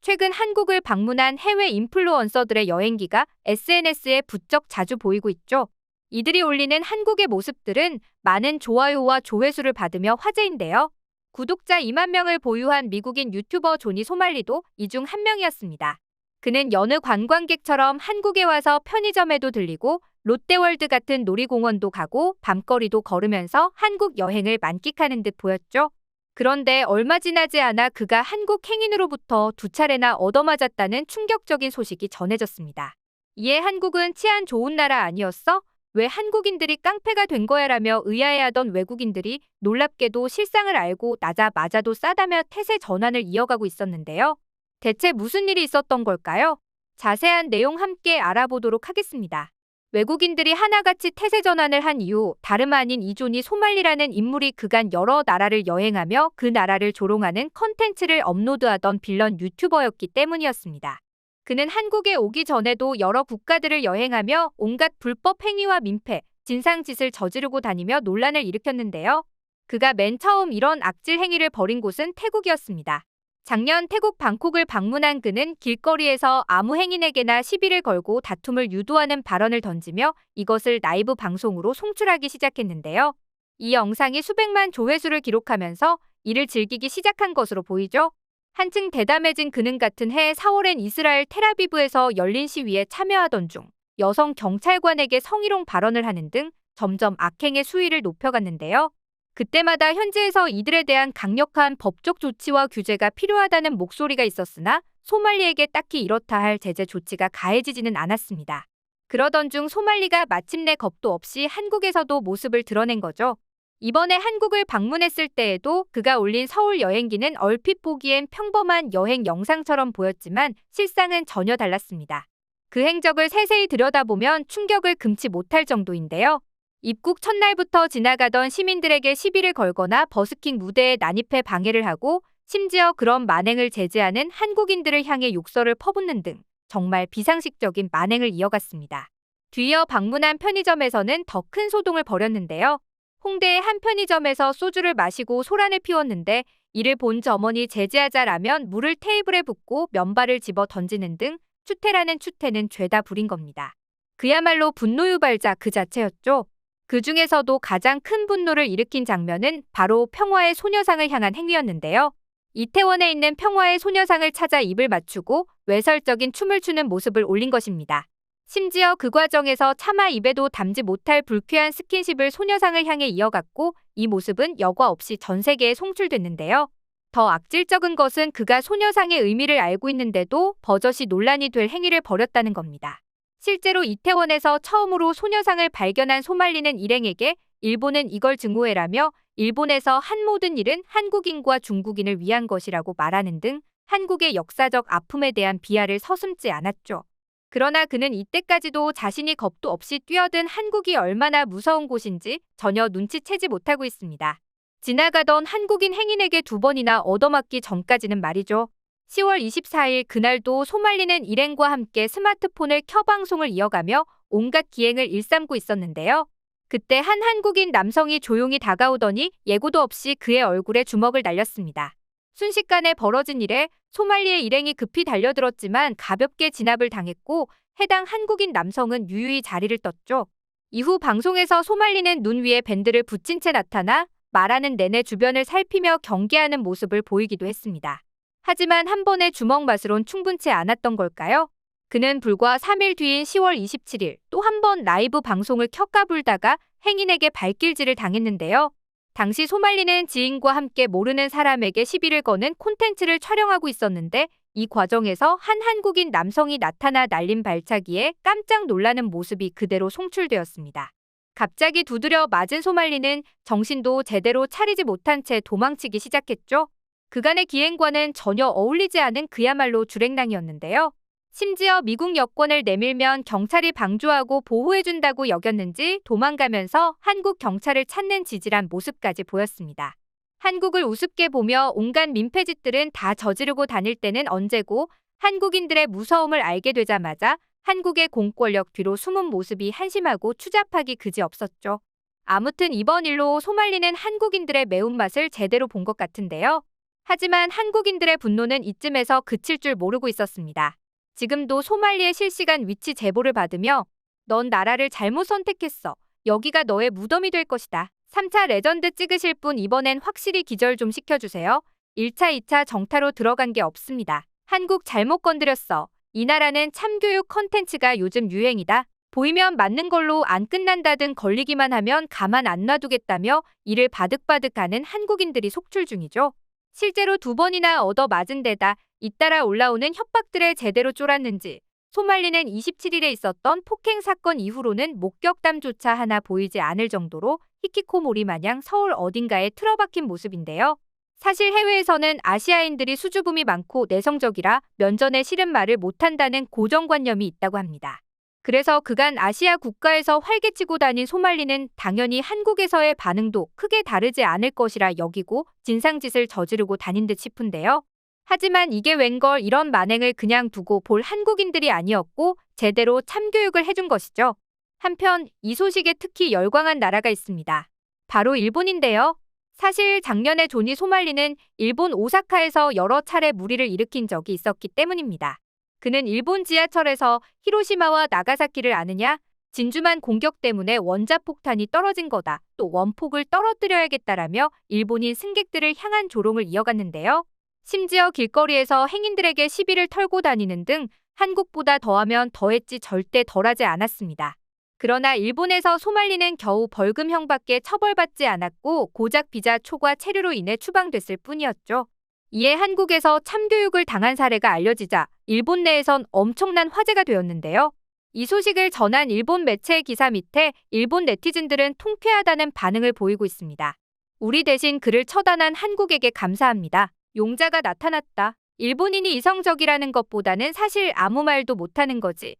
최근 한국을 방문한 해외 인플루언서들의 여행기가 SNS에 부쩍 자주 보이고 있죠. 이들이 올리는 한국의 모습들은 많은 좋아요와 조회수를 받으며 화제인데요. 구독자 2만 명을 보유한 미국인 유튜버 조니 소말리도 이 중 한 명이었습니다. 그는 여느 관광객처럼 한국에 와서 편의점에도 들리고 롯데월드 같은 놀이공원도 가고 밤거리도 걸으면서 한국 여행을 만끽하는 듯 보였죠. 그런데 얼마 지나지 않아 그가 한국 행인으로부터 2차례나 얻어맞았다는 충격적인 소식이 전해졌습니다. 이에 한국은 치안 좋은 나라 아니었어? 왜 한국인들이 깡패가 된 거야라며 의아해하던 외국인들이 놀랍게도 실상을 알고 나자마자도 싸다며 태세 전환을 이어가고 있었는데요. 대체 무슨 일이 있었던 걸까요? 자세한 내용 함께 알아보도록 하겠습니다. 외국인들이 하나같이 태세 전환을 한 이유, 다름 아닌 이 조니 소말리라는 인물이 그간 여러 나라를 여행하며 그 나라를 조롱하는 컨텐츠를 업로드하던 빌런 유튜버였기 때문이었습니다. 그는 한국에 오기 전에도 여러 국가들을 여행하며 온갖 불법 행위와 민폐, 진상짓을 저지르고 다니며 논란을 일으켰는데요. 그가 맨 처음 이런 악질 행위를 벌인 곳은 태국이었습니다. 작년 태국 방콕을 방문한 그는 길거리에서 아무 행인에게나 시비를 걸고 다툼을 유도하는 발언을 던지며 이것을 라이브 방송으로 송출하기 시작했는데요. 이 영상이 수백만 조회수를 기록하면서 이를 즐기기 시작한 것으로 보이죠. 한층 대담해진 그는 같은 해 4월엔 이스라엘 텔아비브에서 열린 시위에 참여하던 중 여성 경찰관에게 성희롱 발언을 하는 등 점점 악행의 수위를 높여갔는데요. 그때마다 현지에서 이들에 대한 강력한 법적 조치와 규제가 필요하다는 목소리가 있었으나 소말리에게 딱히 이렇다 할 제재 조치가 가해지지는 않았습니다. 그러던 중 소말리가 마침내 겁도 없이 한국에서도 모습을 드러낸 거죠. 이번에 한국을 방문했을 때에도 그가 올린 서울 여행기는 얼핏 보기엔 평범한 여행 영상처럼 보였지만 실상은 전혀 달랐습니다. 그 행적을 세세히 들여다보면 충격을 금치 못할 정도인데요. 입국 첫날부터 지나가던 시민들에게 시비를 걸거나 버스킹 무대에 난입해 방해를 하고 심지어 그런 만행을 제재하는 한국인들을 향해 욕설을 퍼붓는 등 정말 비상식적인 만행을 이어갔습니다. 뒤이어 방문한 편의점에서는 더 큰 소동을 벌였는데요. 홍대의 한 편의점에서 소주를 마시고 소란을 피웠는데 이를 본 점원이 제지하자라면 물을 테이블에 붓고 면발을 집어 던지는 등 추태라는 추태는 죄다 부린 겁니다. 그야말로 분노 유발자 그 자체였죠. 그 중에서도 가장 큰 분노를 일으킨 장면은 바로 평화의 소녀상을 향한 행위였는데요. 이태원에 있는 평화의 소녀상을 찾아 입을 맞추고 외설적인 춤을 추는 모습을 올린 것입니다. 심지어 그 과정에서 차마 입에도 담지 못할 불쾌한 스킨십을 소녀상을 향해 이어갔고 이 모습은 여과 없이 전 세계에 송출됐는데요. 더 악질적인 것은 그가 소녀상의 의미를 알고 있는데도 버젓이 논란이 될 행위를 벌였다는 겁니다. 실제로 이태원에서 처음으로 소녀상을 발견한 소말리는 일행에게 일본은 이걸 증오해라며 일본에서 한 모든 일은 한국인과 중국인을 위한 것이라고 말하는 등 한국의 역사적 아픔에 대한 비하를 서슴지 않았죠. 그러나 그는 이때까지도 자신이 겁도 없이 뛰어든 한국이 얼마나 무서운 곳인지 전혀 눈치채지 못하고 있습니다. 지나가던 한국인 행인에게 2번이나 얻어맞기 전까지는 말이죠. 10월 24일 그날도 소말리는 일행과 함께 스마트폰을 켜 방송을 이어가며 온갖 기행을 일삼고 있었는데요. 그때 한 한국인 남성이 조용히 다가오더니 예고도 없이 그의 얼굴에 주먹을 날렸습니다. 순식간에 벌어진 일에 소말리의 일행이 급히 달려들었지만 가볍게 진압을 당했고 해당 한국인 남성은 유유히 자리를 떴죠. 이후 방송에서 소말리는 눈 위에 밴드를 붙인 채 나타나 말하는 내내 주변을 살피며 경계하는 모습을 보이기도 했습니다. 하지만 한 번의 주먹 맛으론 충분치 않았던 걸까요? 그는 불과 3일 뒤인 10월 27일 또 한 번 라이브 방송을 켜까불다가 행인에게 발길질을 당했는데요. 당시 소말리는 지인과 함께 모르는 사람에게 시비를 거는 콘텐츠를 촬영하고 있었는데 이 과정에서 한 한국인 남성이 나타나 날린 발차기에 깜짝 놀라는 모습이 그대로 송출되었습니다. 갑자기 두드려 맞은 소말리는 정신도 제대로 차리지 못한 채 도망치기 시작했죠. 그간의 기행과는 전혀 어울리지 않은 그야말로 주랭랑이었는데요. 심지어 미국 여권을 내밀면 경찰이 방조하고 보호해준다고 여겼는지 도망가면서 한국 경찰을 찾는 지질한 모습까지 보였습니다. 한국을 우습게 보며 온갖 민폐짓들은 다 저지르고 다닐 때는 언제고 한국인들의 무서움을 알게 되자마자 한국의 공권력 뒤로 숨은 모습이 한심하고 추잡하기 그지없었죠. 아무튼 이번 일로 소말리는 한국인들의 매운맛을 제대로 본 것 같은데요. 하지만 한국인들의 분노는 이쯤에서 그칠 줄 모르고 있었습니다. 지금도 소말리의 실시간 위치 제보를 받으며 넌 나라를 잘못 선택했어. 여기가 너의 무덤이 될 것이다. 3차 레전드 찍으실 분 이번엔 확실히 기절 좀 시켜주세요. 1차, 2차 정타로 들어간 게 없습니다. 한국 잘못 건드렸어. 이 나라는 참교육 컨텐츠가 요즘 유행이다. 보이면 맞는 걸로 안 끝난다든 걸리기만 하면 가만 안 놔두겠다며 이를 바득바득하는 한국인들이 속출 중이죠. 실제로 2번이나 얻어맞은 데다 잇따라 올라오는 협박들에 제대로 쫄았는지 소말리는 27일에 있었던 폭행 사건 이후로는 목격담조차 하나 보이지 않을 정도로 히키코모리 마냥 서울 어딘가에 틀어박힌 모습인데요. 사실 해외에서는 아시아인들이 수줍음이 많고 내성적이라 면전에 싫은 말을 못한다는 고정관념이 있다고 합니다. 그래서 그간 아시아 국가에서 활개치고 다닌 소말리는 당연히 한국에서의 반응도 크게 다르지 않을 것이라 여기고 진상짓을 저지르고 다닌 듯 싶은데요. 하지만 이게 웬걸 이런 만행을 그냥 두고 볼 한국인들이 아니었고 제대로 참교육을 해준 것이죠. 한편 이 소식에 특히 열광한 나라가 있습니다. 바로 일본인데요. 사실 작년에 조니 소말리는 일본 오사카에서 여러 차례 물의를 일으킨 적이 있었기 때문입니다. 그는 일본 지하철에서 히로시마와 나가사키를 아느냐? 진주만 공격 때문에 원자폭탄이 떨어진 거다. 또 원폭을 떨어뜨려야겠다라며 일본인 승객들을 향한 조롱을 이어갔는데요. 심지어 길거리에서 행인들에게 시비를 털고 다니는 등 한국보다 더하면 더했지 절대 덜하지 않았습니다. 그러나 일본에서 소말리는 겨우 벌금형밖에 처벌받지 않았고 고작 비자 초과 체류로 인해 추방됐을 뿐이었죠. 이에 한국에서 참교육을 당한 사례가 알려지자 일본 내에선 엄청난 화제가 되었는데요. 이 소식을 전한 일본 매체의 기사 밑에 일본 네티즌들은 통쾌하다는 반응을 보이고 있습니다. 우리 대신 그를 처단한 한국에게 감사합니다. 용자가 나타났다. 일본인이 이성적이라는 것보다는 사실 아무 말도 못하는 거지.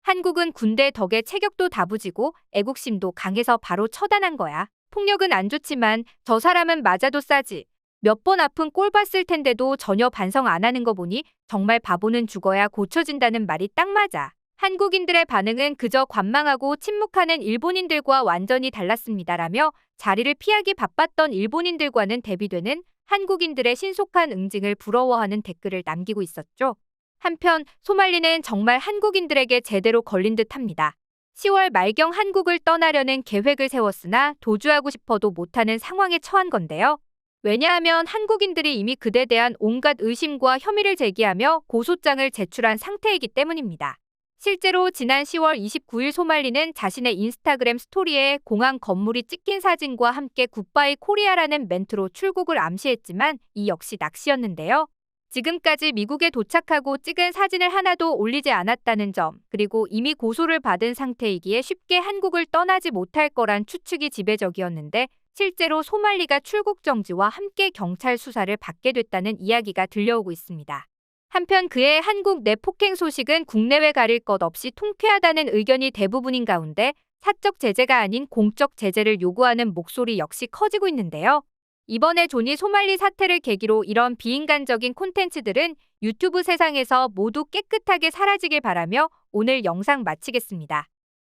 한국은 군대 덕에 체격도 다부지고 애국심도 강해서 바로 처단한 거야. 폭력은 안 좋지만 저 사람은 맞아도 싸지. 몇 번 아픈 꼴 봤을 텐데도 전혀 반성 안 하는 거 보니 정말 바보는 죽어야 고쳐진다는 말이 딱 맞아. 한국인들의 반응은 그저 관망하고 침묵하는 일본인들과 완전히 달랐습니다라며 자리를 피하기 바빴던 일본인들과는 대비되는 한국인들의 신속한 응징을 부러워하는 댓글을 남기고 있었죠. 한편 소말리는 정말 한국인들에게 제대로 걸린 듯합니다. 10월 말경 한국을 떠나려는 계획을 세웠으나 도주하고 싶어도 못하는 상황에 처한 건데요. 왜냐하면 한국인들이 이미 그에 대한 온갖 의심과 혐의를 제기하며 고소장을 제출한 상태이기 때문입니다. 실제로 지난 10월 29일 소말리는 자신의 인스타그램 스토리에 공항 건물이 찍힌 사진과 함께 굿바이 코리아라는 멘트로 출국을 암시했지만 이 역시 낚시였는데요. 지금까지 미국에 도착하고 찍은 사진을 하나도 올리지 않았다는 점, 그리고 이미 고소를 받은 상태이기에 쉽게 한국을 떠나지 못할 거란 추측이 지배적이었는데 실제로 소말리가 출국 정지와 함께 경찰 수사를 받게 됐다는 이야기가 들려오고 있습니다. 한편 그의 한국 내 폭행 소식은 국내외 가릴 것 없이 통쾌하다는 의견이 대부분인 가운데 사적 제재가 아닌 공적 제재를 요구하는 목소리 역시 커지고 있는데요. 이번에 조니 소말리 사태를 계기로 이런 비인간적인 콘텐츠들은 유튜브 세상에서 모두 깨끗하게 사라지길 바라며 오늘 영상 마치겠습니다.